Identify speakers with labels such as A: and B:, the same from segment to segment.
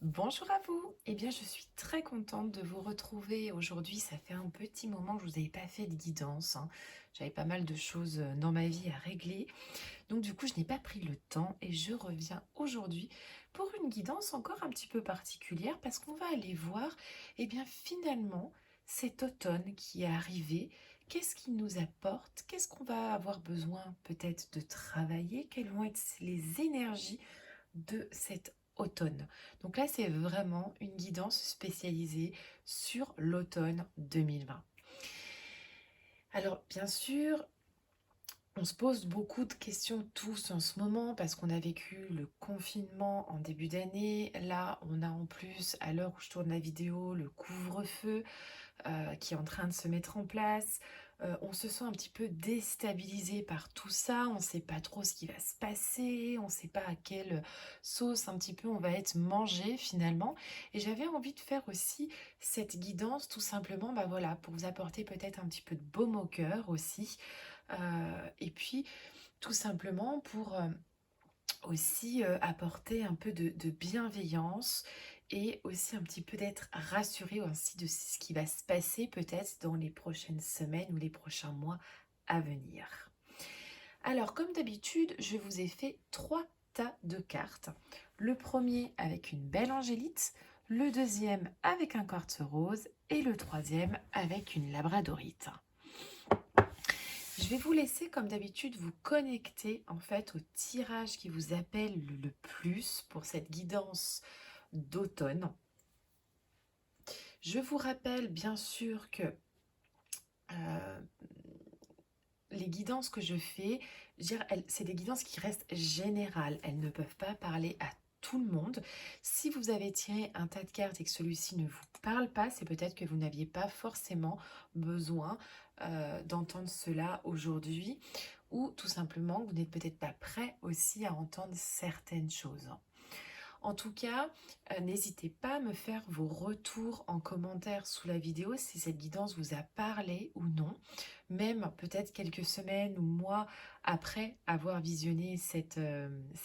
A: Bonjour à vous. Eh bien, je suis très contente de vous retrouver aujourd'hui. Ça fait un petit moment que je vous avais pas fait de guidance, hein. J'avais pas mal de choses dans ma vie à régler. Donc, du coup, je n'ai pas pris le temps et je reviens aujourd'hui pour une guidance encore un petit peu particulière parce qu'on va aller voir, eh bien, finalement, cet automne qui est arrivé, qu'est-ce qu'il nous apporte? Qu'est-ce qu'on va avoir besoin peut-être de travailler? Quelles vont être les énergies de cet automne. Donc là, c'est vraiment une guidance spécialisée sur l'automne 2020. Alors, bien sûr, on se pose beaucoup de questions tous en ce moment parce qu'on a vécu le confinement en début d'année. Là, on a en plus, à l'heure où je tourne la vidéo, le couvre-feu qui est en train de se mettre en place. On se sent un petit peu déstabilisé par tout ça, on ne sait pas trop ce qui va se passer, on ne sait pas à quelle sauce un petit peu on va être mangé finalement. Et j'avais envie de faire aussi cette guidance tout simplement, bah voilà, pour vous apporter peut-être un petit peu de baume au cœur aussi. Et puis tout simplement pour aussi apporter un peu de bienveillance et aussi un petit peu d'être rassuré aussi de ce qui va se passer peut-être dans les prochaines semaines ou les prochains mois à venir. Alors comme d'habitude, je vous ai fait 3 tas de cartes. Le premier avec une belle angélite, le deuxième avec un quartz rose et le troisième avec une labradorite. Je vais vous laisser, comme d'habitude, vous connecter en fait au tirage qui vous appelle le plus pour cette guidance d'automne. Je vous rappelle bien sûr que euh, les guidances que je fais, c'est des guidances qui restent générales. Elles ne peuvent pas parler à tout le monde. Si vous avez tiré un tas de cartes et que celui-ci ne vous parle pas, c'est peut-être que vous n'aviez pas forcément besoin d'entendre cela aujourd'hui ou tout simplement que vous n'êtes peut-être pas prêt aussi à entendre certaines choses. En tout cas, n'hésitez pas à me faire vos retours en commentaire sous la vidéo si cette guidance vous a parlé ou non, même peut-être quelques semaines ou mois après avoir visionné cette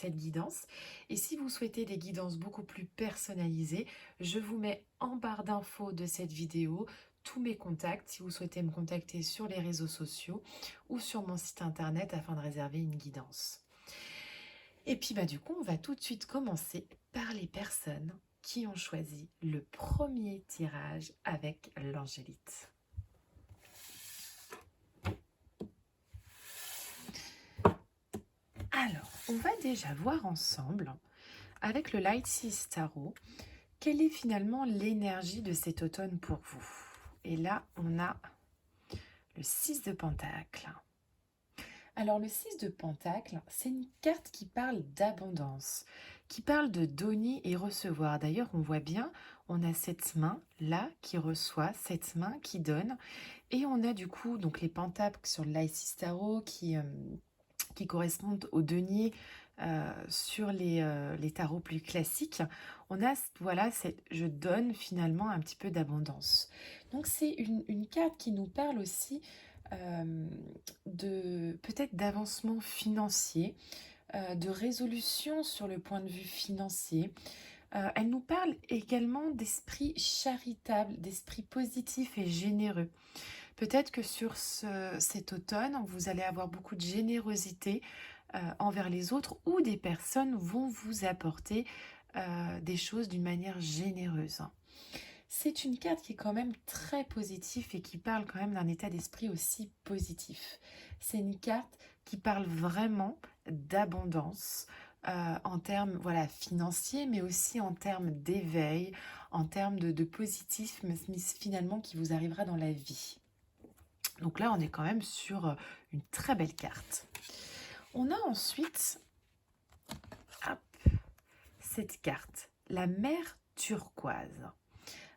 A: guidance. Et si vous souhaitez des guidances beaucoup plus personnalisées, je vous mets en barre d'infos de cette vidéo tous mes contacts si vous souhaitez me contacter sur les réseaux sociaux ou sur mon site internet afin de réserver une guidance. Et puis bah du coup, on va tout de suite commencer par les personnes qui ont choisi le premier tirage avec l'angélite. Alors, on va déjà voir ensemble, avec le Light Seas Tarot, quelle est finalement l'énergie de cet automne pour vous. Et là, on a le 6 de Pentacle. Alors le 6 de Pentacle, c'est une carte qui parle d'abondance, qui parle de donner et recevoir. D'ailleurs, on voit bien, on a cette main là qui reçoit, cette main qui donne, et on a du coup donc les pentacles sur le l'Isis Tarot qui correspondent au denier sur les tarots plus classiques. On a voilà, je donne finalement un petit peu d'abondance. Donc c'est une carte qui nous parle aussi euh, de peut-être d'avancement financier, de résolution sur le point de vue financier. Elle nous parle également d'esprit charitable, d'esprit positif et généreux. Peut-être que sur cet automne, vous allez avoir beaucoup de générosité envers les autres ou des personnes vont vous apporter des choses d'une manière généreuse. C'est une carte qui est quand même très positive et qui parle quand même d'un état d'esprit aussi positif. C'est une carte qui parle vraiment d'abondance en termes voilà, financiers, mais aussi en termes d'éveil, en termes de positif, mais finalement qui vous arrivera dans la vie. Donc là, on est quand même sur une très belle carte. On a ensuite hop, cette carte, la mer turquoise.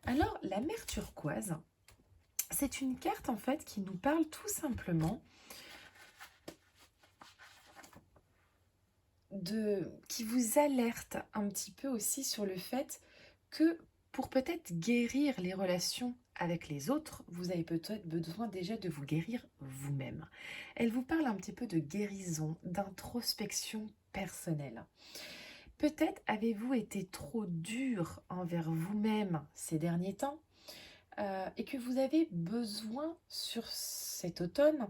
A: Alors, la mer turquoise, c'est une carte en fait qui nous parle tout simplement qui vous alerte un petit peu aussi sur le fait que pour peut-être guérir les relations avec les autres, vous avez peut-être besoin déjà de vous guérir vous-même. Elle vous parle un petit peu de guérison, d'introspection personnelle. Peut-être avez-vous été trop dur envers vous-même ces derniers temps et que vous avez besoin sur cet automne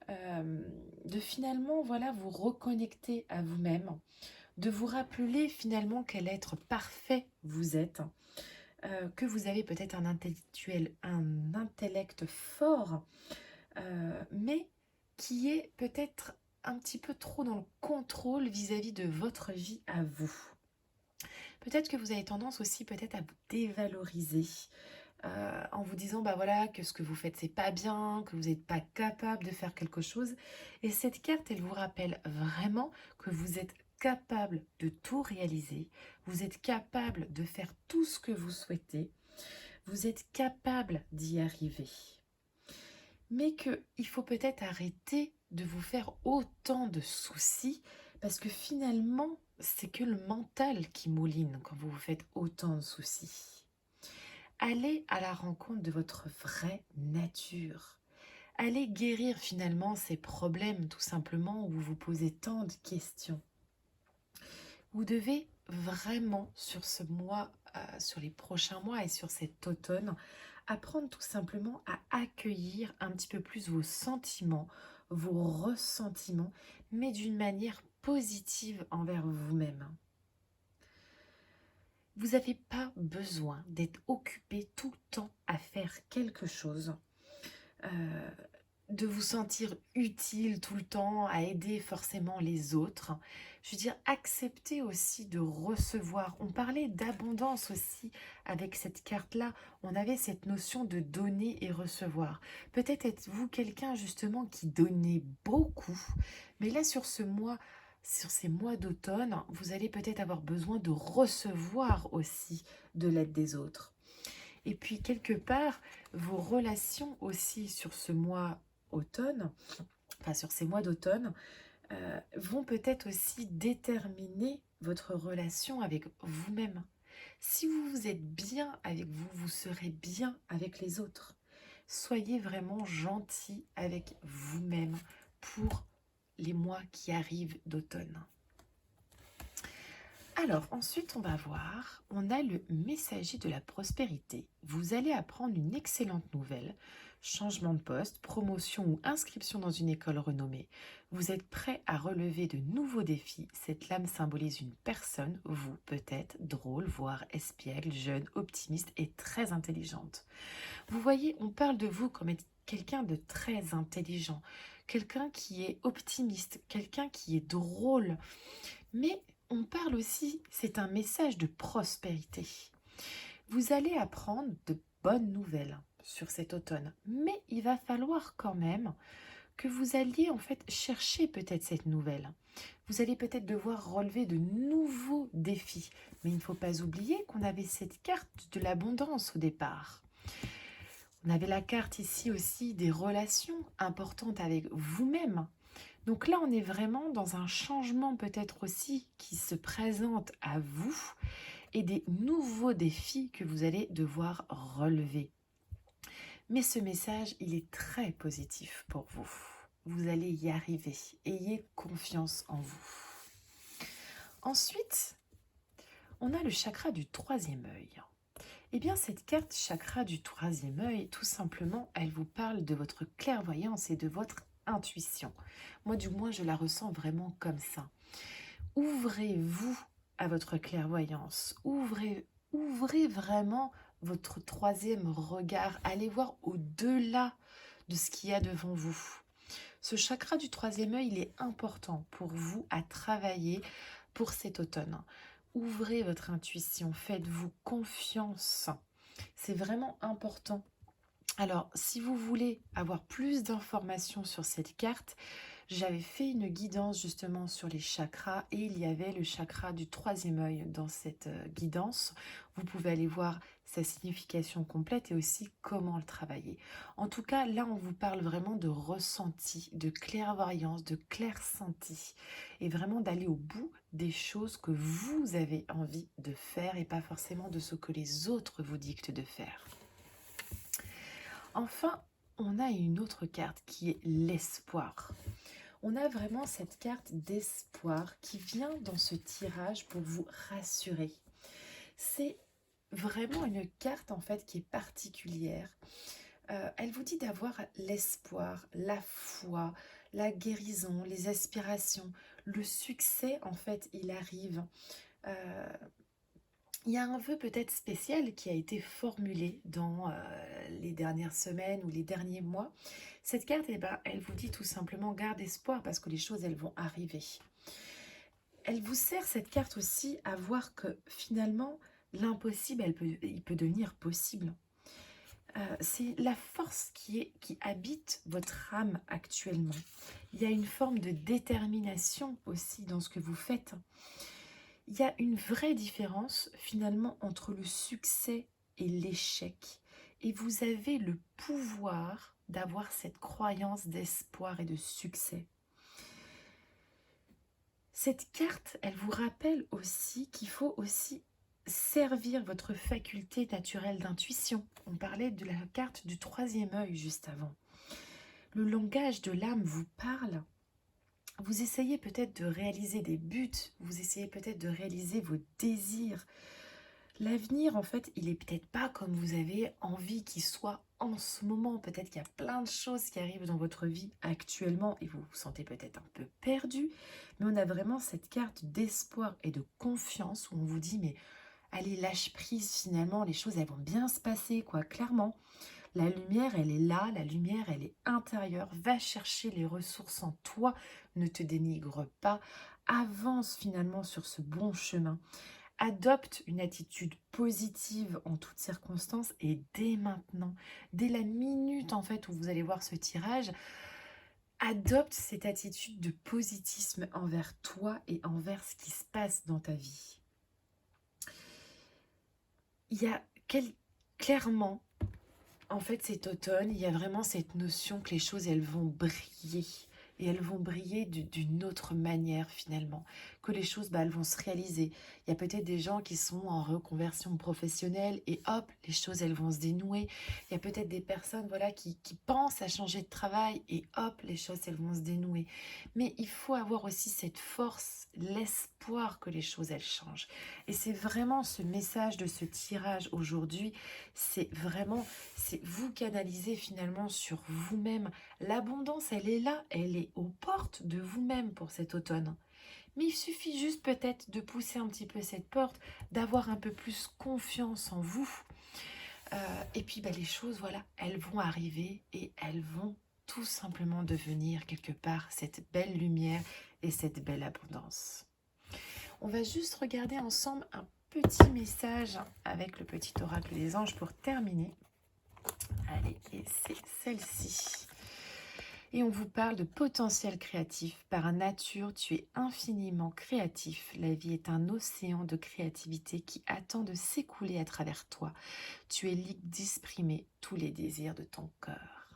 A: de finalement voilà, vous reconnecter à vous-même, de vous rappeler finalement quel être parfait vous êtes, que vous avez peut-être un intellect fort, mais qui est peut-être un petit peu trop dans le contrôle vis-à-vis de votre vie à vous. Peut-être que vous avez tendance aussi peut-être à vous dévaloriser en vous disant bah voilà que ce que vous faites c'est pas bien, que vous n'êtes pas capable de faire quelque chose. Et cette carte, elle vous rappelle vraiment que vous êtes capable de tout réaliser, vous êtes capable de faire tout ce que vous souhaitez, vous êtes capable d'y arriver. Mais qu'il faut peut-être arrêter de vous faire autant de soucis parce que finalement, c'est que le mental qui mouline quand vous vous faites autant de soucis. Allez à la rencontre de votre vraie nature. Allez guérir finalement ces problèmes tout simplement où vous vous posez tant de questions. Vous devez vraiment sur ce mois, sur les prochains mois et sur cet automne, apprendre tout simplement à accueillir un petit peu plus vos sentiments, vos ressentiments, mais d'une manière positive envers vous-même. Vous n'avez pas besoin d'être occupé tout le temps à faire quelque chose, euh, de vous sentir utile tout le temps, à aider forcément les autres. Je veux dire, accepter aussi de recevoir. On parlait d'abondance aussi avec cette carte-là. On avait cette notion de donner et recevoir. Peut-être êtes-vous quelqu'un justement qui donnait beaucoup, mais là sur ce mois, sur ces mois d'automne, vous allez peut-être avoir besoin de recevoir aussi de l'aide des autres. Et puis quelque part, vos relations aussi sur ce mois automne, enfin sur ces mois d'automne, vont peut-être aussi déterminer votre relation avec vous-même. Si vous êtes bien avec vous, vous serez bien avec les autres. Soyez vraiment gentil avec vous-même pour les mois qui arrivent d'automne. Alors ensuite on va voir, on a le messager de la prospérité. Vous allez apprendre une excellente nouvelle, changement de poste, promotion ou inscription dans une école renommée. Vous êtes prêt à relever de nouveaux défis. Cette lame symbolise une personne, vous peut-être, drôle, voire espiègle, jeune, optimiste et très intelligente. Vous voyez, on parle de vous comme quelqu'un de très intelligent, quelqu'un qui est optimiste, quelqu'un qui est drôle, mais on parle aussi, c'est un message de prospérité. Vous allez apprendre de bonnes nouvelles sur cet automne, mais il va falloir quand même que vous alliez en fait chercher peut-être cette nouvelle. Vous allez peut-être devoir relever de nouveaux défis, mais il ne faut pas oublier qu'on avait cette carte de l'abondance au départ. On avait la carte ici aussi des relations importantes avec vous-même. Donc là, on est vraiment dans un changement peut-être aussi qui se présente à vous et des nouveaux défis que vous allez devoir relever. Mais ce message, il est très positif pour vous. Vous allez y arriver. Ayez confiance en vous. Ensuite, on a le chakra du troisième œil. Eh bien, cette carte chakra du troisième œil, tout simplement, elle vous parle de votre clairvoyance et de votre intuition. Moi, du moins, je la ressens vraiment comme ça. Ouvrez-vous à votre clairvoyance. Ouvrez vraiment votre troisième regard. Allez voir au-delà de ce qu'il y a devant vous. Ce chakra du troisième œil, il est important pour vous à travailler pour cet automne. Ouvrez votre intuition, faites-vous confiance. C'est vraiment important. Alors, si vous voulez avoir plus d'informations sur cette carte, j'avais fait une guidance justement sur les chakras et il y avait le chakra du troisième œil dans cette guidance. Vous pouvez aller voir sa signification complète et aussi comment le travailler. En tout cas, là, on vous parle vraiment de ressenti, de clairvoyance, de clairsenti et vraiment d'aller au bout des choses que vous avez envie de faire et pas forcément de ce que les autres vous dictent de faire. Enfin, on a une autre carte qui est l'espoir. On a vraiment cette carte d'espoir qui vient dans ce tirage pour vous rassurer. C'est vraiment une carte en fait qui est particulière. Elle vous dit d'avoir l'espoir, la foi, la guérison, les aspirations. Le succès en fait il arrive. Euh, il y a un vœu peut-être spécial qui a été formulé dans les dernières semaines ou les derniers mois. Cette carte, eh ben, elle vous dit tout simplement garde espoir parce que les choses, elles vont arriver. Elle vous sert cette carte aussi à voir que finalement, l'impossible, il peut devenir possible. C'est la force qui habite votre âme actuellement. Il y a une forme de détermination aussi dans ce que vous faites. Il y a une vraie différence finalement entre le succès et l'échec. Et vous avez le pouvoir d'avoir cette croyance d'espoir et de succès. Cette carte, elle vous rappelle aussi qu'il faut aussi servir votre faculté naturelle d'intuition. On parlait de la carte du troisième œil juste avant. Le langage de l'âme vous parle. Vous essayez peut-être de réaliser des buts, vous essayez peut-être de réaliser vos désirs. L'avenir, en fait, il est peut-être pas comme vous avez envie qu'il soit en ce moment. Peut-être qu'il y a plein de choses qui arrivent dans votre vie actuellement et vous vous sentez peut-être un peu perdu. Mais on a vraiment cette carte d'espoir et de confiance où on vous dit, mais allez, lâche prise finalement, les choses, elles vont bien se passer, quoi, clairement. La lumière, elle est là, la lumière, elle est intérieure. Va chercher les ressources en toi, ne te dénigre pas. Avance finalement sur ce bon chemin. Adopte une attitude positive en toutes circonstances et dès maintenant, dès la minute en fait où vous allez voir ce tirage, adopte cette attitude de positivisme envers toi et envers ce qui se passe dans ta vie. Il y a clairement, en fait, cet automne, il y a vraiment cette notion que les choses, elles vont briller. Et elles vont briller d'une autre manière finalement. Que les choses, elles vont se réaliser. Il y a peut-être des gens qui sont en reconversion professionnelle et hop, les choses, elles vont se dénouer. Il y a peut-être des personnes voilà, qui pensent à changer de travail et hop, les choses, elles vont se dénouer. Mais il faut avoir aussi cette force, l'espoir que les choses, elles changent. Et c'est vraiment ce message de ce tirage aujourd'hui, c'est vraiment... c'est vous canaliser finalement sur vous-même. L'abondance, elle est là, elle est aux portes de vous-même pour cet automne. Mais il suffit juste peut-être de pousser un petit peu cette porte, d'avoir un peu plus confiance en vous. Et puis les choses, voilà, elles vont arriver et elles vont tout simplement devenir quelque part cette belle lumière et cette belle abondance. On va juste regarder ensemble un petit message avec le petit oracle des anges pour terminer. Allez, et c'est celle-ci. Et on vous parle de potentiel créatif. Par nature, tu es infiniment créatif. La vie est un océan de créativité qui attend de s'écouler à travers toi. Tu es libre d'exprimer tous les désirs de ton cœur.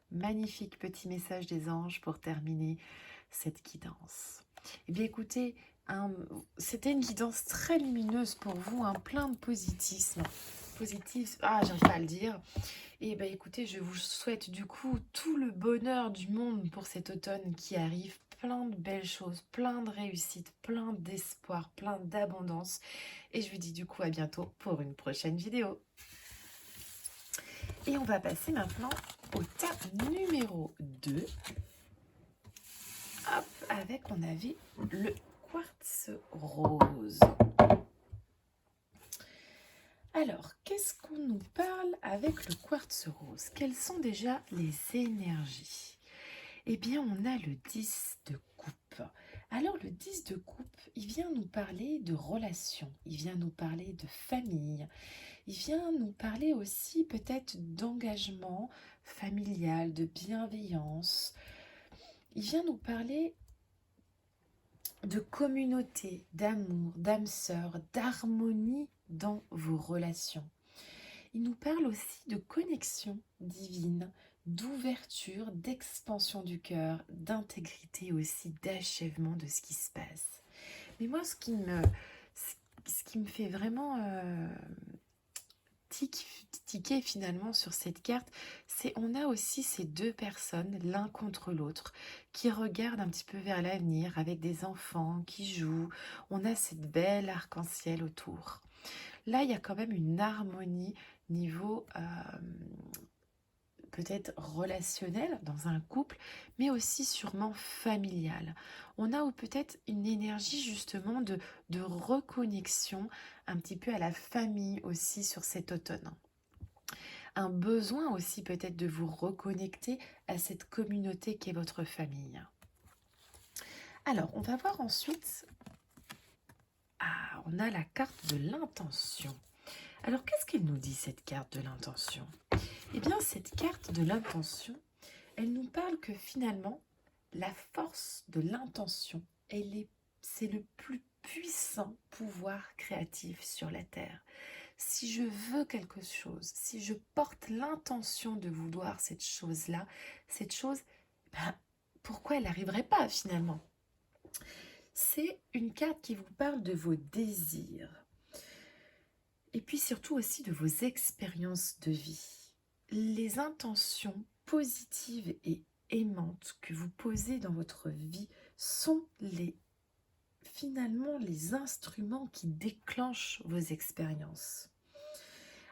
A: Magnifique petit message des anges pour terminer cette guidance. Eh bien écoutez, c'était une guidance très lumineuse pour vous, plein de positivisme. J'arrive pas à le dire. Et écoutez, je vous souhaite du coup tout le bonheur du monde pour cet automne qui arrive. Plein de belles choses, plein de réussites, plein d'espoir, plein d'abondance. Et je vous dis du coup à bientôt pour une prochaine vidéo. Et on va passer maintenant au tas numéro 2. Hop, avec on avait le quartz rose. Alors, qu'est-ce qu'on nous parle avec le quartz rose? Quelles sont déjà les énergies? Eh bien, on a le 10 de coupe. Alors, le 10 de coupe, il vient nous parler de relations, il vient nous parler de famille, il vient nous parler aussi peut-être d'engagement familial, de bienveillance. Il vient nous parler de communauté, d'amour, d'âme sœur, d'harmonie dans vos relations. Il nous parle aussi de connexion divine, d'ouverture, d'expansion du cœur, d'intégrité aussi, d'achèvement de ce qui se passe. Mais moi, ce qui me fait vraiment tiquer finalement sur cette carte, c'est on a aussi ces deux personnes l'un contre l'autre qui regardent un petit peu vers l'avenir avec des enfants qui jouent. On a cette belle arc-en-ciel autour. Là, il y a quand même une harmonie niveau peut-être relationnel dans un couple, mais aussi sûrement familial. On a ou peut-être une énergie justement de reconnexion un petit peu à la famille aussi sur cet automne. Un besoin aussi peut-être de vous reconnecter à cette communauté qu'est votre famille. Alors, on va voir ensuite, on a la carte de l'intention. Alors, qu'est-ce qu'elle nous dit cette carte de l'intention? Eh bien, cette carte de l'intention, elle nous parle que finalement, la force de l'intention, c'est le plus puissant pouvoir créatif sur la Terre. Si je veux quelque chose, si je porte l'intention de vouloir cette chose-là, cette chose, ben, pourquoi elle n'arriverait pas finalement? C'est une carte qui vous parle de vos désirs et puis surtout aussi de vos expériences de vie. Les intentions positives et aimantes que vous posez dans votre vie sont finalement les instruments qui déclenchent vos expériences.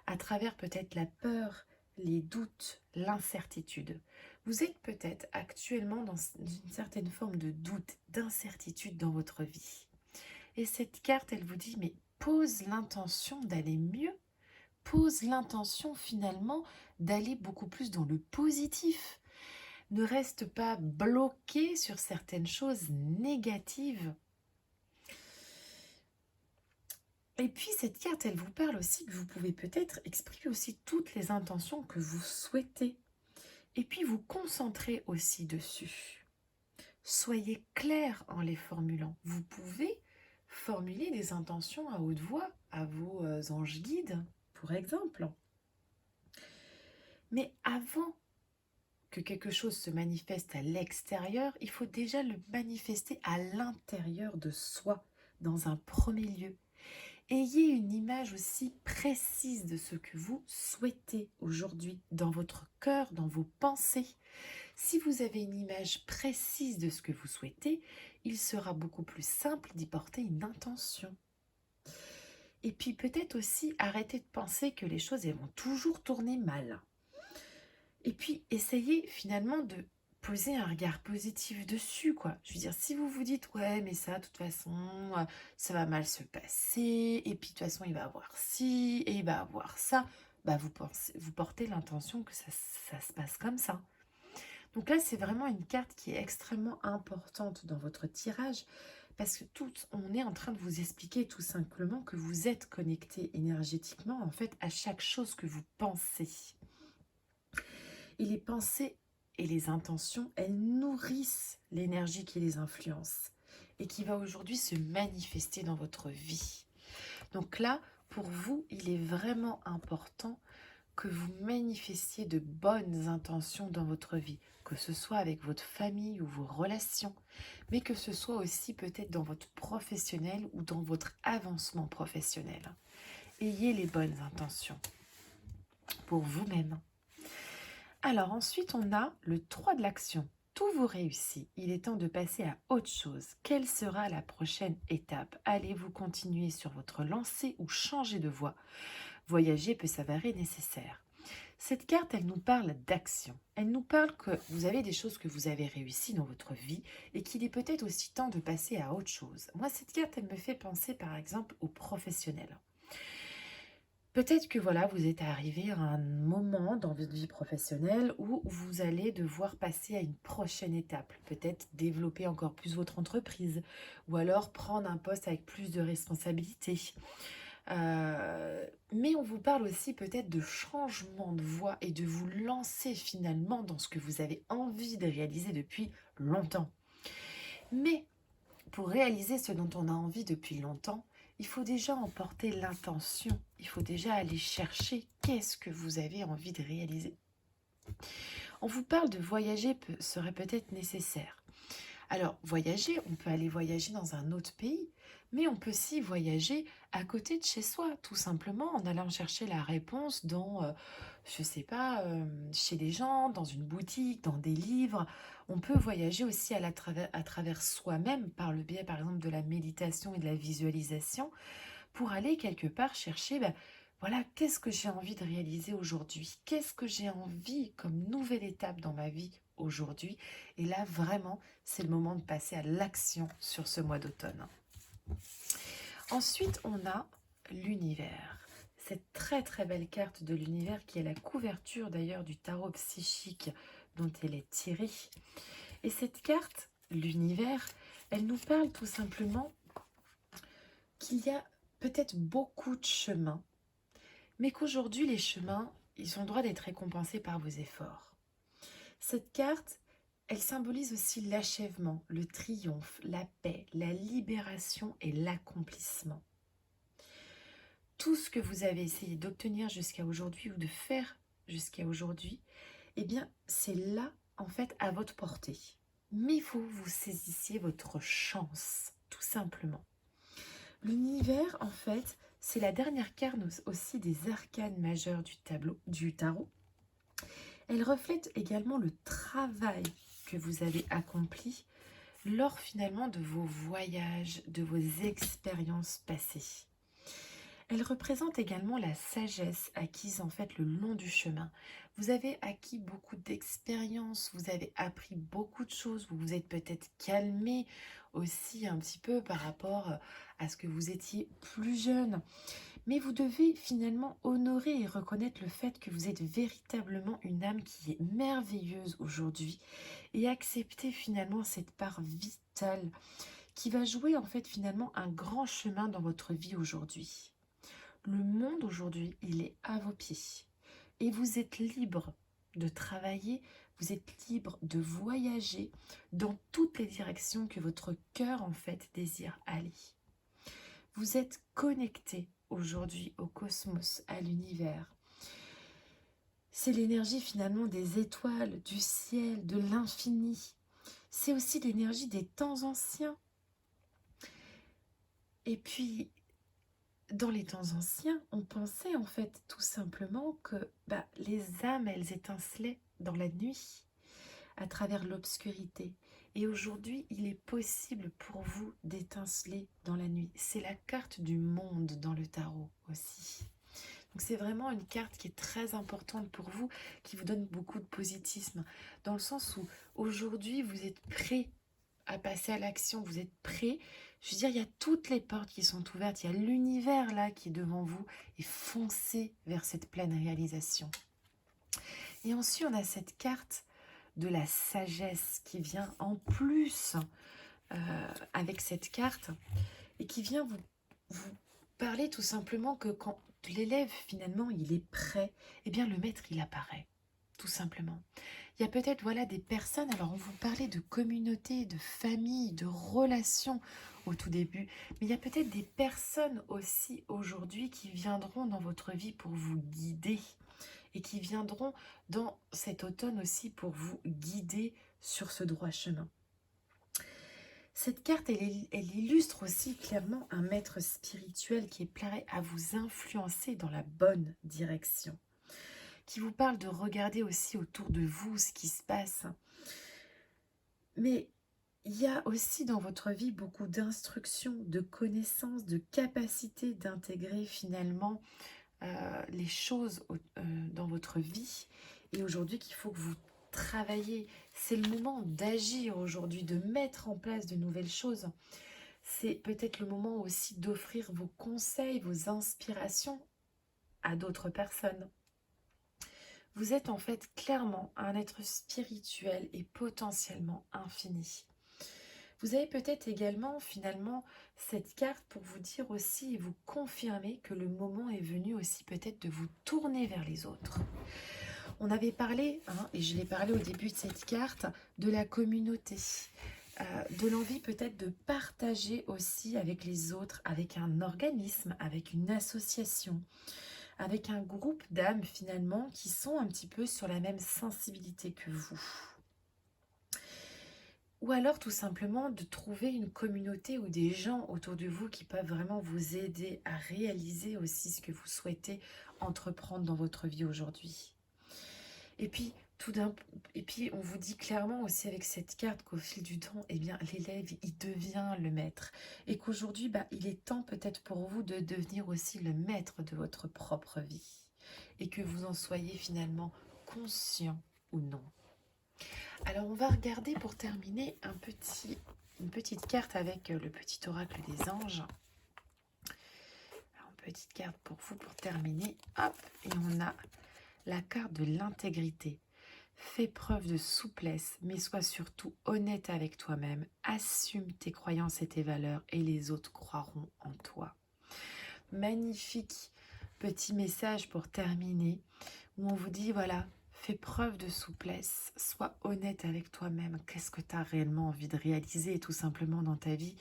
A: À travers peut-être la peur, les doutes, l'incertitude. Vous êtes peut-être actuellement dans une certaine forme de doute, d'incertitude dans votre vie. Et cette carte, elle vous dit, mais pose l'intention d'aller mieux, pose l'intention finalement d'aller beaucoup plus dans le positif. Ne reste pas bloqué sur certaines choses négatives. Et puis cette carte, elle vous parle aussi que vous pouvez peut-être exprimer aussi toutes les intentions que vous souhaitez. Et puis vous concentrer aussi dessus. Soyez clair en les formulant. Vous pouvez formuler des intentions à haute voix à vos anges guides, pour exemple. Mais avant que quelque chose se manifeste à l'extérieur, il faut déjà le manifester à l'intérieur de soi, dans un premier lieu. Ayez une image aussi précise de ce que vous souhaitez aujourd'hui, dans votre cœur, dans vos pensées. Si vous avez une image précise de ce que vous souhaitez, il sera beaucoup plus simple d'y porter une intention. Et puis peut-être aussi arrêter de penser que les choses elles vont toujours tourner mal. Et puis essayez finalement de poser un regard positif dessus, quoi. Je veux dire, si vous vous dites, ouais, mais ça, de toute façon, ça va mal se passer, et puis de toute façon, il va avoir ci, et il va avoir ça, bah vous portez l'intention que ça se passe comme ça. Donc là, c'est vraiment une carte qui est extrêmement importante dans votre tirage, parce que on est en train de vous expliquer tout simplement que vous êtes connecté énergétiquement, en fait, à chaque chose que vous pensez. Et les pensées et les intentions, elles nourrissent l'énergie qui les influence et qui va aujourd'hui se manifester dans votre vie. Donc là, pour vous, il est vraiment important que vous manifestiez de bonnes intentions dans votre vie, que ce soit avec votre famille ou vos relations, mais que ce soit aussi peut-être dans votre professionnel ou dans votre avancement professionnel. Ayez les bonnes intentions pour vous-même. Alors ensuite, on a le 3 de l'action. Tout vous réussit. Il est temps de passer à autre chose. Quelle sera la prochaine étape? Allez-vous continuer sur votre lancée ou changer de voie? Voyager peut s'avérer nécessaire. Cette carte, elle nous parle d'action. Elle nous parle que vous avez des choses que vous avez réussies dans votre vie et qu'il est peut-être aussi temps de passer à autre chose. Moi, cette carte, elle me fait penser par exemple aux professionnels. Peut-être que voilà, vous êtes arrivé à un moment dans votre vie professionnelle où vous allez devoir passer à une prochaine étape. Peut-être développer encore plus votre entreprise ou alors prendre un poste avec plus de responsabilités. Mais on vous parle aussi peut-être de changement de voie et de vous lancer finalement dans ce que vous avez envie de réaliser depuis longtemps. Mais pour réaliser ce dont on a envie depuis longtemps, il faut déjà en porter l'intention. Il faut déjà aller chercher qu'est-ce que vous avez envie de réaliser. On vous parle de voyager serait peut-être nécessaire. Alors, voyager, on peut aller voyager dans un autre pays, Mais on peut aussi voyager à côté de chez soi, tout simplement en allant chercher la réponse dans, je sais pas, chez des gens, dans une boutique, dans des livres. On peut voyager aussi à travers soi-même par le biais, par exemple, de la méditation et de la visualisation pour aller quelque part chercher, ben, voilà, qu'est-ce que j'ai envie de réaliser aujourd'hui? Qu'est-ce que j'ai envie comme nouvelle étape dans ma vie aujourd'hui? Et là, vraiment, c'est le moment de passer à l'action sur ce mois d'automne. Ensuite, on a l'univers. Cette très très belle carte de l'univers qui est la couverture d'ailleurs du tarot psychique dont elle est tirée. Et cette carte, l'univers, elle nous parle tout simplement qu'il y a peut-être beaucoup de chemins, mais qu'aujourd'hui les chemins, ils ont le droit d'être récompensés par vos efforts. Cette carte, elle symbolise aussi l'achèvement, le triomphe, la paix, la libération et l'accomplissement. Tout ce que vous avez essayé d'obtenir jusqu'à aujourd'hui ou de faire jusqu'à aujourd'hui, eh bien, c'est là, en fait, à votre portée. Mais il faut que vous saisissiez votre chance, tout simplement. L'univers, en fait, c'est la dernière carte aussi des arcanes majeures du tarot. Elle reflète également le travail que vous avez accompli lors finalement de vos voyages, de vos expériences passées. Elle représente également la sagesse acquise en fait le long du chemin. Vous avez acquis beaucoup d'expérience, vous avez appris beaucoup de choses, vous vous êtes peut-être calmé aussi un petit peu par rapport à ce que vous étiez plus jeune. Mais vous devez finalement honorer et reconnaître le fait que vous êtes véritablement une âme qui est merveilleuse aujourd'hui et accepter finalement cette part vitale qui va jouer en fait finalement un grand chemin dans votre vie aujourd'hui. Le monde aujourd'hui, il est à vos pieds et vous êtes libre de travailler, vous êtes libre de voyager dans toutes les directions que votre cœur en fait désire aller. Vous êtes connecté aujourd'hui au cosmos, à l'univers. C'est l'énergie finalement des étoiles, du ciel, de l'infini. C'est aussi l'énergie des temps anciens. Et puis, dans les temps anciens, on pensait en fait tout simplement que les âmes, elles étincelaient dans la nuit, à travers l'obscurité. Et aujourd'hui, il est possible pour vous d'étinceler dans la nuit. C'est la carte du monde dans le tarot aussi. Donc c'est vraiment une carte qui est très importante pour vous, qui vous donne beaucoup de positivisme, dans le sens où aujourd'hui, vous êtes prêt à passer à l'action, vous êtes prêt. Je veux dire, il y a toutes les portes qui sont ouvertes, il y a l'univers là qui est devant vous et foncez vers cette pleine réalisation. Et ensuite, on a cette carte de la sagesse qui vient en plus avec cette carte et qui vient vous parler tout simplement que quand l'élève finalement il est prêt, eh bien le maître il apparaît, tout simplement. Il y a peut-être voilà des personnes, alors on vous parlait de communauté, de famille, de relations au tout début, mais il y a peut-être des personnes aussi aujourd'hui qui viendront dans votre vie pour vous guider et qui viendront dans cet automne aussi pour vous guider sur ce droit chemin. Cette carte, elle illustre aussi clairement un maître spirituel qui est prêt à vous influencer dans la bonne direction, qui vous parle de regarder aussi autour de vous ce qui se passe. Mais il y a aussi dans votre vie beaucoup d'instructions, de connaissances, de capacités d'intégrer finalement les choses dans votre vie. Et aujourd'hui qu'il faut que vous travaillez. C'est le moment d'agir aujourd'hui, de mettre en place de nouvelles choses. C'est peut-être le moment aussi d'offrir vos conseils, vos inspirations à d'autres personnes. Vous êtes en fait clairement un être spirituel et potentiellement infini. Vous avez peut-être également finalement cette carte pour vous dire aussi et vous confirmer que le moment est venu aussi peut-être de vous tourner vers les autres. On avait parlé, et je l'ai parlé au début de cette carte, de la communauté, de l'envie peut-être de partager aussi avec les autres, avec un organisme, avec une association, avec un groupe d'âmes finalement qui sont un petit peu sur la même sensibilité que vous. Ou alors tout simplement de trouver une communauté ou des gens autour de vous qui peuvent vraiment vous aider à réaliser aussi ce que vous souhaitez entreprendre dans votre vie aujourd'hui. Et puis, et puis, on vous dit clairement aussi avec cette carte qu'au fil du temps, eh bien, l'élève, il devient le maître. Et qu'aujourd'hui, il est temps peut-être pour vous de devenir aussi le maître de votre propre vie. Et que vous en soyez finalement conscient ou non. Alors, on va regarder pour terminer une petite carte avec le petit oracle des anges. Alors, une petite carte pour vous pour terminer. Hop, et on a la carte de l'intégrité. Fais preuve de souplesse, mais sois surtout honnête avec toi-même. Assume tes croyances et tes valeurs et les autres croiront en toi. Magnifique petit message pour terminer où on vous dit voilà, fais preuve de souplesse, sois honnête avec toi-même. Qu'est-ce que tu as réellement envie de réaliser tout simplement dans ta vie?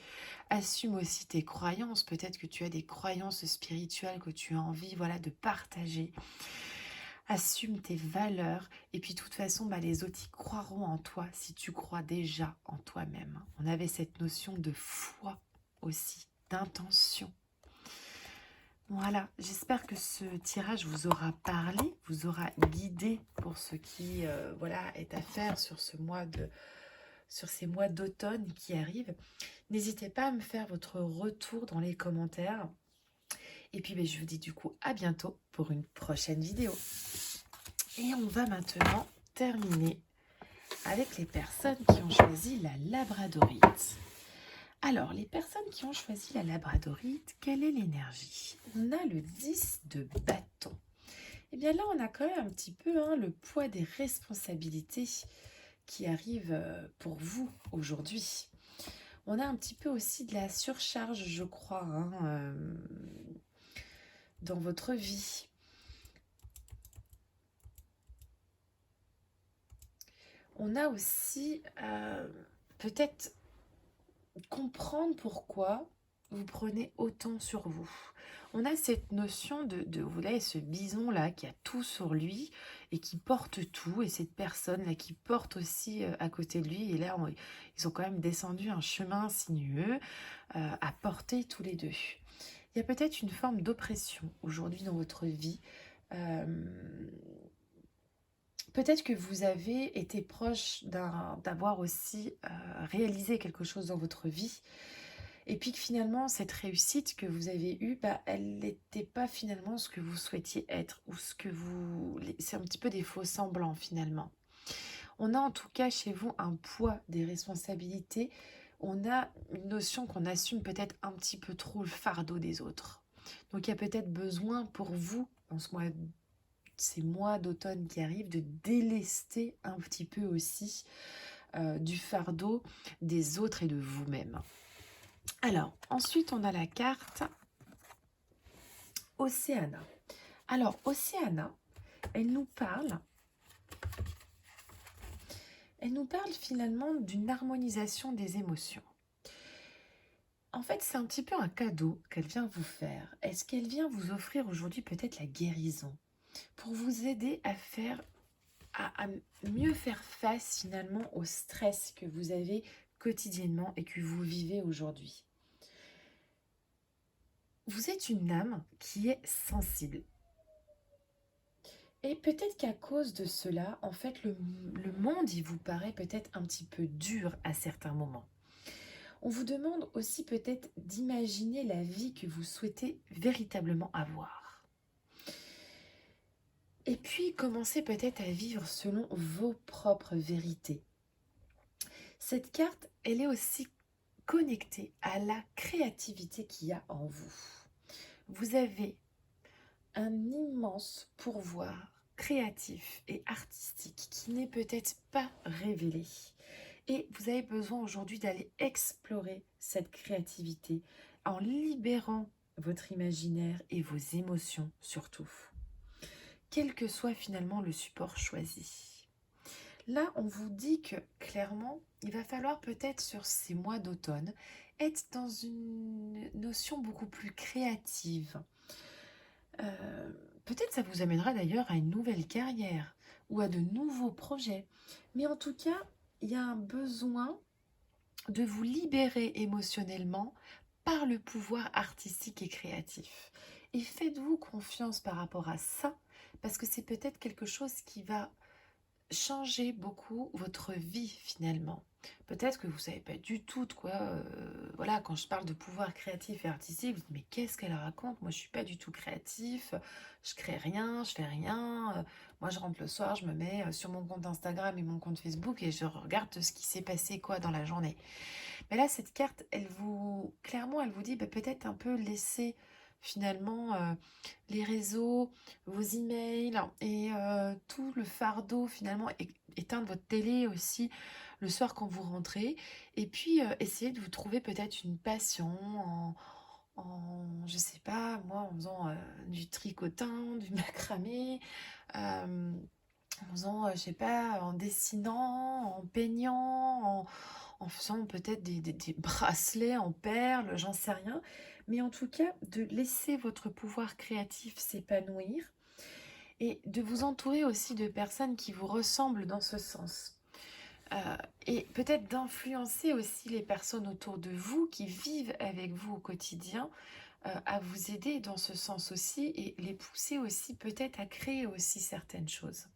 A: Assume aussi tes croyances. Peut-être que tu as des croyances spirituelles que tu as envie de partager. Assume tes valeurs et puis de toute façon, les autres y croiront en toi si tu crois déjà en toi-même. On avait cette notion de foi aussi, d'intention. Voilà, j'espère que ce tirage vous aura parlé, vous aura guidé pour ce qui est à faire sur ces mois d'automne qui arrivent. N'hésitez pas à me faire votre retour dans les commentaires. Et puis je vous dis du coup à bientôt pour une prochaine vidéo. Et on va maintenant terminer avec les personnes qui ont choisi la labradorite. Alors, les personnes qui ont choisi la labradorite, quelle est l'énergie? On a le 10 de bâton. Et bien là, on a quand même un petit peu le poids des responsabilités qui arrivent pour vous aujourd'hui. On a un petit peu aussi de la surcharge, je crois, dans votre vie. On a aussi peut-être comprendre pourquoi vous prenez autant sur vous. On a cette notion vous voyez, ce bison-là qui a tout sur lui et qui porte tout, et cette personne-là qui porte aussi à côté de lui. Et là, ils ont quand même descendu un chemin sinueux à porter tous les deux. Il y a peut-être une forme d'oppression aujourd'hui dans votre vie. Peut-être que vous avez été proche d'avoir aussi réalisé quelque chose dans votre vie. Et puis que finalement, cette réussite que vous avez eue, elle n'était pas finalement ce que vous souhaitiez être. Ou ce que vous... C'est un petit peu des faux semblants finalement. On a en tout cas chez vous un poids des responsabilités. On a une notion qu'on assume peut-être un petit peu trop le fardeau des autres. Donc il y a peut-être besoin pour vous, en ces mois d'automne qui arrivent, de délester un petit peu aussi du fardeau des autres et de vous-même. Alors, ensuite, on a la carte Océana. Alors, Océana, elle nous parle finalement d'une harmonisation des émotions. En fait, c'est un petit peu un cadeau qu'elle vient vous faire. Est-ce qu'elle vient vous offrir aujourd'hui peut-être la guérison pour vous aider à mieux faire face finalement au stress que vous avez quotidiennement et que vous vivez aujourd'hui. Vous êtes une âme qui est sensible. Et peut-être qu'à cause de cela, en fait, le monde, il vous paraît peut-être un petit peu dur à certains moments. On vous demande aussi peut-être d'imaginer la vie que vous souhaitez véritablement avoir. Et puis, commencez peut-être à vivre selon vos propres vérités. Cette carte, elle est aussi connectée à la créativité qu'il y a en vous. Vous avez un immense pourvoir créatif et artistique qui n'est peut-être pas révélé. Et vous avez besoin aujourd'hui d'aller explorer cette créativité en libérant votre imaginaire et vos émotions surtout. Quel que soit finalement le support choisi. Là, on vous dit que clairement, il va falloir peut-être sur ces mois d'automne être dans une notion beaucoup plus créative. Peut-être ça vous amènera d'ailleurs à une nouvelle carrière ou à de nouveaux projets. Mais en tout cas, il y a un besoin de vous libérer émotionnellement par le pouvoir artistique et créatif. Et faites-vous confiance par rapport à ça, parce que c'est peut-être quelque chose qui va changer beaucoup votre vie finalement. Peut-être que vous ne savez pas du tout de quoi, voilà, quand je parle de pouvoir créatif et artistique, vous dites mais qu'est-ce qu'elle raconte? Moi je suis pas du tout créatif, je crée rien, je fais rien. Moi je rentre le soir, je me mets sur mon compte Instagram et mon compte Facebook et je regarde ce qui s'est passé quoi dans la journée. Mais là cette carte, clairement elle vous dit bah, peut-être un peu laisser finalement les réseaux, vos emails et tout le fardeau finalement, éteindre votre télé aussi le soir quand vous rentrez et puis essayer de vous trouver peut-être une passion je sais pas moi, en faisant du tricotin, du macramé, euh, en faisant, je sais pas, en dessinant, en peignant, en faisant peut-être des bracelets en perles, j'en sais rien. Mais en tout cas, de laisser votre pouvoir créatif s'épanouir et de vous entourer aussi de personnes qui vous ressemblent dans ce sens. Euh, et peut-être d'influencer aussi les personnes autour de vous qui vivent avec vous au quotidien à vous aider dans ce sens aussi et les pousser aussi peut-être à créer aussi certaines choses.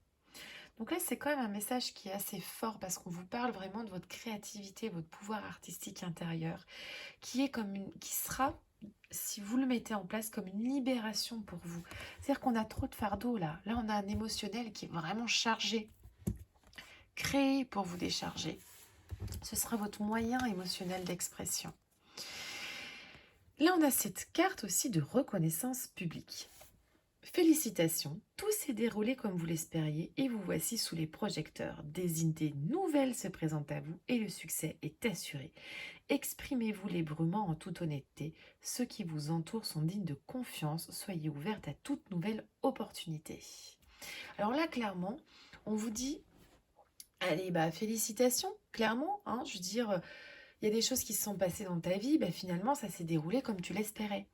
A: Donc là, c'est quand même un message qui est assez fort parce qu'on vous parle vraiment de votre créativité, votre pouvoir artistique intérieur, qui sera, si vous le mettez en place, comme une libération pour vous. C'est-à-dire qu'on a trop de fardeau là. Là, on a un émotionnel qui est vraiment chargé, créé pour vous décharger. Ce sera votre moyen émotionnel d'expression. Là, on a cette carte aussi de reconnaissance publique. Félicitations, tout s'est déroulé comme vous l'espériez et vous voici sous les projecteurs. Des idées nouvelles se présentent à vous et le succès est assuré. Exprimez-vous librement en toute honnêteté. Ceux qui vous entourent sont dignes de confiance. Soyez ouverte à toute nouvelle opportunité. Alors là, clairement, on vous dit, allez, bah félicitations, clairement. Hein, je veux dire, il y a des choses qui se sont passées dans ta vie, bah, finalement, ça s'est déroulé comme tu l'espérais.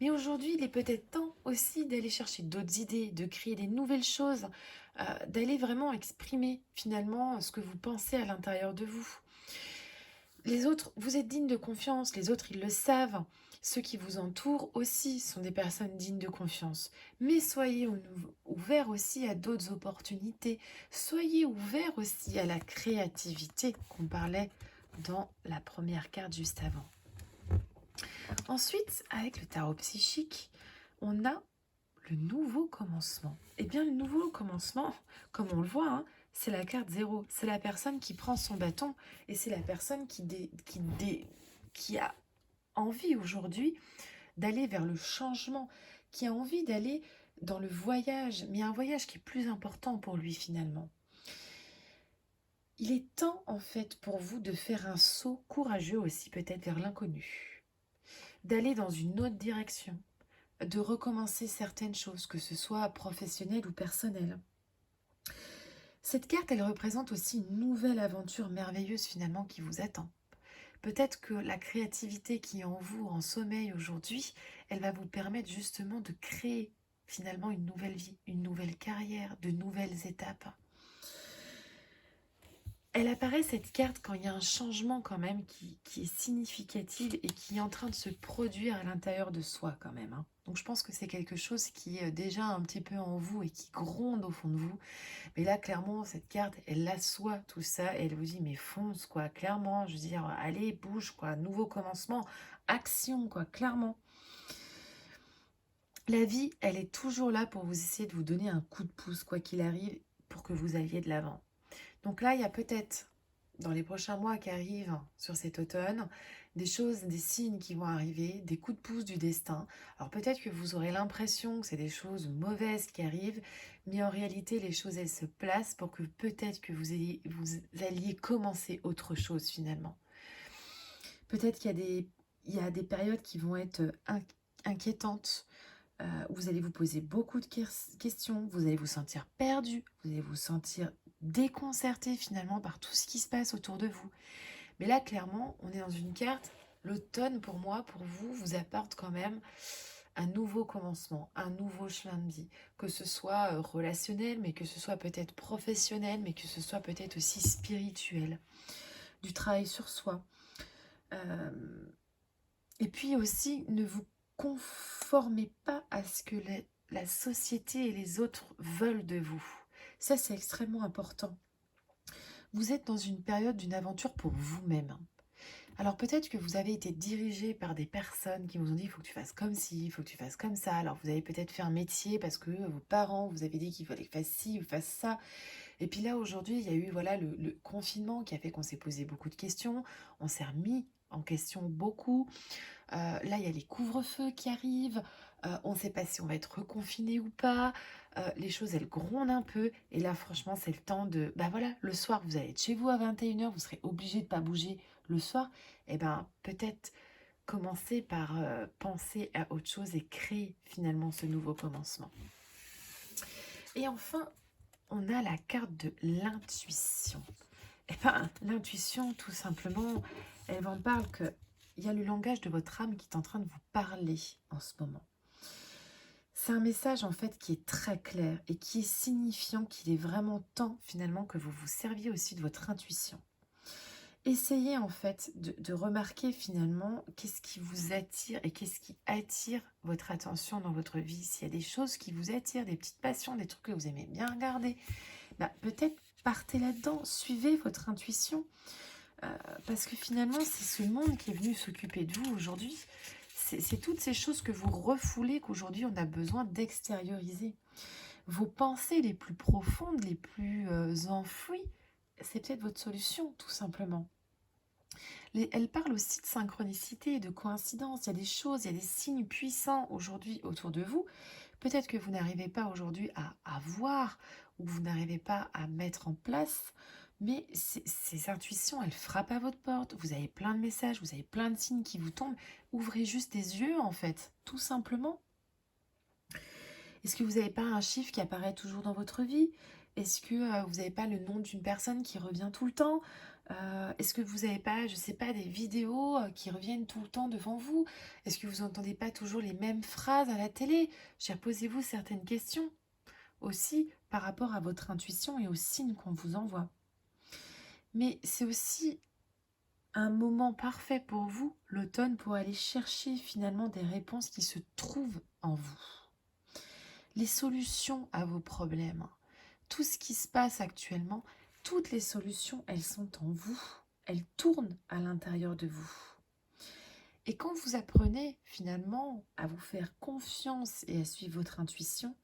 A: Mais aujourd'hui, il est peut-être temps aussi d'aller chercher d'autres idées, de créer des nouvelles choses, d'aller vraiment exprimer finalement ce que vous pensez à l'intérieur de vous. Les autres, vous êtes digne de confiance, les autres, ils le savent. Ceux qui vous entourent aussi sont des personnes dignes de confiance. Mais soyez ouverts aussi à d'autres opportunités. Soyez ouverts aussi à la créativité qu'on parlait dans la première carte juste avant. Ensuite, avec le tarot psychique, on a le nouveau commencement. Eh bien, le nouveau commencement, comme on le voit, hein, c'est la carte 0. C'est la personne qui prend son bâton et c'est la personne qui a envie aujourd'hui d'aller vers le changement, qui a envie d'aller dans le voyage, mais un voyage qui est plus important pour lui finalement. Il est temps en fait pour vous de faire un saut courageux aussi peut-être vers l'inconnu, d'aller dans une autre direction, de recommencer certaines choses, que ce soit professionnel ou personnel. Cette carte, elle représente aussi une nouvelle aventure merveilleuse finalement qui vous attend. Peut-être que la créativité qui est en vous, en sommeil aujourd'hui, elle va vous permettre justement de créer finalement une nouvelle vie, une nouvelle carrière, de nouvelles étapes. Elle apparaît cette carte quand il y a un changement quand même qui est significatif et qui est en train de se produire à l'intérieur de soi quand même. Hein. Donc je pense que c'est quelque chose qui est déjà un petit peu en vous et qui gronde au fond de vous. Mais là clairement cette carte elle assoit tout ça et elle vous dit mais fonce quoi, clairement, je veux dire allez bouge quoi, nouveau commencement, action quoi, clairement. La vie elle est toujours là pour vous essayer de vous donner un coup de pouce quoi qu'il arrive pour que vous alliez de l'avant. Donc là, il y a peut-être, dans les prochains mois qui arrivent sur cet automne, des choses, des signes qui vont arriver, des coups de pouce du destin. Alors peut-être que vous aurez l'impression que c'est des choses mauvaises qui arrivent, mais en réalité, les choses, elles se placent pour que peut-être que vous alliez commencer autre chose finalement. Peut-être il y a des périodes qui vont être inquiétantes, vous allez vous poser beaucoup de questions, vous allez vous sentir perdu, vous allez vous sentir déconcerté finalement par tout ce qui se passe autour de vous. Mais là, clairement, on est dans une carte. L'automne, pour moi, pour vous, vous apporte quand même un nouveau commencement, un nouveau chemin de vie. Que ce soit relationnel, mais que ce soit peut-être professionnel, mais que ce soit peut-être aussi spirituel. Du travail sur soi. Euh, et puis aussi, ne vous conformez pas à ce que la société et les autres veulent de vous. Ça, c'est extrêmement important. Vous êtes dans une période d'une aventure pour vous-même. Alors peut-être que vous avez été dirigé par des personnes qui vous ont dit il faut que tu fasses comme ci, il faut que tu fasses comme ça. Alors vous avez peut-être fait un métier parce que vos parents vous avaient dit qu'il fallait que tu fasses ci ou fasses ça. Et puis là aujourd'hui il y a eu voilà le confinement qui a fait qu'on s'est posé beaucoup de questions, on s'est remis en question beaucoup. Là, il y a les couvre-feux qui arrivent. On ne sait pas si on va être reconfiné ou pas. Les choses, elles grondent un peu. Et là, franchement, c'est le temps de... Bah voilà, le soir, vous allez être chez vous à 21h. Vous serez obligé de ne pas bouger le soir. Eh ben, peut-être commencer par penser à autre chose et créer finalement ce nouveau commencement. Et enfin, on a la carte de l'intuition. Eh ben, l'intuition, tout simplement, elle m'en parle que il y a le langage de votre âme qui est en train de vous parler en ce moment. C'est un message en fait qui est très clair et qui est signifiant qu'il est vraiment temps finalement que vous vous serviez aussi de votre intuition. Essayez en fait de remarquer finalement qu'est-ce qui vous attire et qu'est-ce qui attire votre attention dans votre vie. S'il y a des choses qui vous attirent, des petites passions, des trucs que vous aimez bien regarder, bah, peut-être partez là-dedans, suivez votre intuition. Parce que finalement, c'est ce monde qui est venu s'occuper de vous aujourd'hui. C'est toutes ces choses que vous refoulez qu'aujourd'hui on a besoin d'extérioriser. Vos pensées les plus profondes, les plus enfouies, c'est peut-être votre solution, tout simplement. Elle parle aussi de synchronicité, de coïncidence. Il y a des choses, il y a des signes puissants aujourd'hui autour de vous. Peut-être que vous n'arrivez pas aujourd'hui à voir ou vous n'arrivez pas à mettre en place, mais ces intuitions, elles frappent à votre porte. Vous avez plein de messages, vous avez plein de signes qui vous tombent. Ouvrez juste les yeux, en fait, tout simplement. Est-ce que vous n'avez pas un chiffre qui apparaît toujours dans votre vie? Est-ce que vous n'avez pas le nom d'une personne qui revient tout le temps? Est-ce que vous n'avez pas, je ne sais pas, des vidéos qui reviennent tout le temps devant vous? Est-ce que vous n'entendez pas toujours les mêmes phrases à la télé? Posez-vous certaines questions aussi par rapport à votre intuition et aux signes qu'on vous envoie. Mais c'est aussi un moment parfait pour vous, l'automne, pour aller chercher finalement des réponses qui se trouvent en vous. Les solutions à vos problèmes, tout ce qui se passe actuellement, toutes les solutions, elles sont en vous. Elles tournent à l'intérieur de vous. Et quand vous apprenez finalement à vous faire confiance et à suivre votre intuition,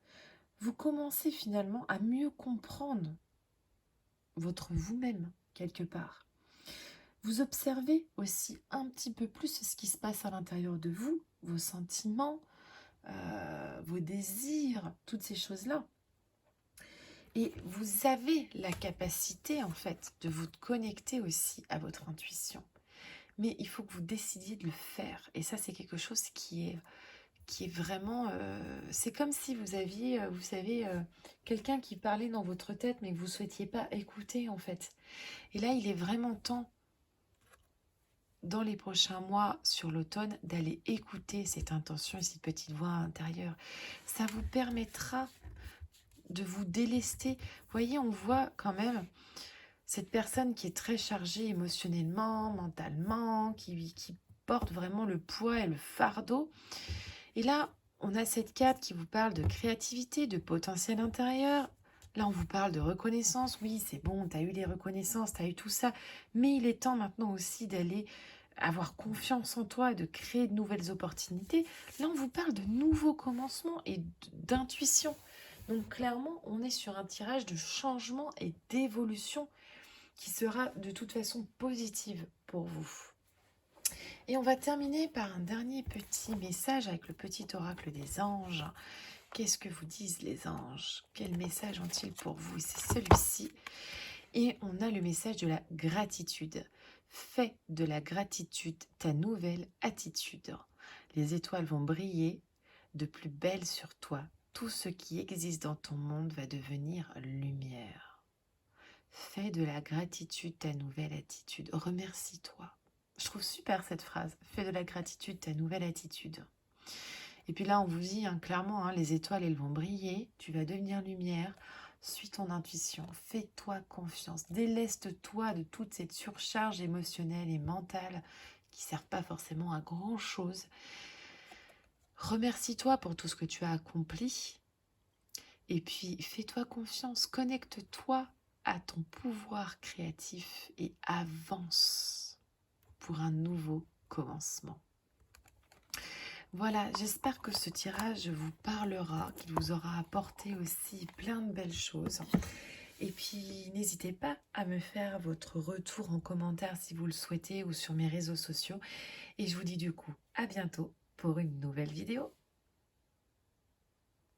A: vous commencez finalement à mieux comprendre votre vous-même quelque part. Vous observez aussi un petit peu plus ce qui se passe à l'intérieur de vous, vos sentiments, vos désirs, toutes ces choses-là. Et vous avez la capacité en fait de vous connecter aussi à votre intuition. Mais il faut que vous décidiez de le faire. Et ça, c'est quelque chose qui est vraiment... c'est comme si vous aviez, vous savez, quelqu'un qui parlait dans votre tête, mais que vous ne souhaitiez pas écouter, en fait. Et là, il est vraiment temps, dans les prochains mois, sur l'automne, d'aller écouter cette intention et cette petite voix intérieure. Ça vous permettra de vous délester. Vous voyez, on voit quand même cette personne qui est très chargée émotionnellement, mentalement, qui porte vraiment le poids et le fardeau. Et là, on a cette carte qui vous parle de créativité, de potentiel intérieur. Là, on vous parle de reconnaissance. Oui, c'est bon, tu as eu les reconnaissances, tu as eu tout ça. Mais il est temps maintenant aussi d'aller avoir confiance en toi et de créer de nouvelles opportunités. Là, on vous parle de nouveaux commencements et d'intuition. Donc clairement, on est sur un tirage de changement et d'évolution qui sera de toute façon positive pour vous. Et on va terminer par un dernier petit message avec le petit oracle des anges. Qu'est-ce que vous disent les anges? Quel message ont-ils pour vous? C'est celui-ci. Et on a le message de la gratitude. Fais de la gratitude ta nouvelle attitude. Les étoiles vont briller de plus belle sur toi. Tout ce qui existe dans ton monde va devenir lumière. Fais de la gratitude ta nouvelle attitude. Remercie-toi. Je trouve super cette phrase. Fais de la gratitude ta nouvelle attitude. Et puis là, on vous dit clairement, les étoiles, elles vont briller. Tu vas devenir lumière. Suis ton intuition. Fais-toi confiance. Déleste-toi de toute cette surcharge émotionnelle et mentale qui servent pas forcément à grand-chose. Remercie-toi pour tout ce que tu as accompli. Et puis, fais-toi confiance, connecte-toi à ton pouvoir créatif et avance pour un nouveau commencement. Voilà, j'espère que ce tirage vous parlera, qu'il vous aura apporté aussi plein de belles choses. Et puis, n'hésitez pas à me faire votre retour en commentaire si vous le souhaitez ou sur mes réseaux sociaux. Et je vous dis du coup à bientôt pour une nouvelle vidéo.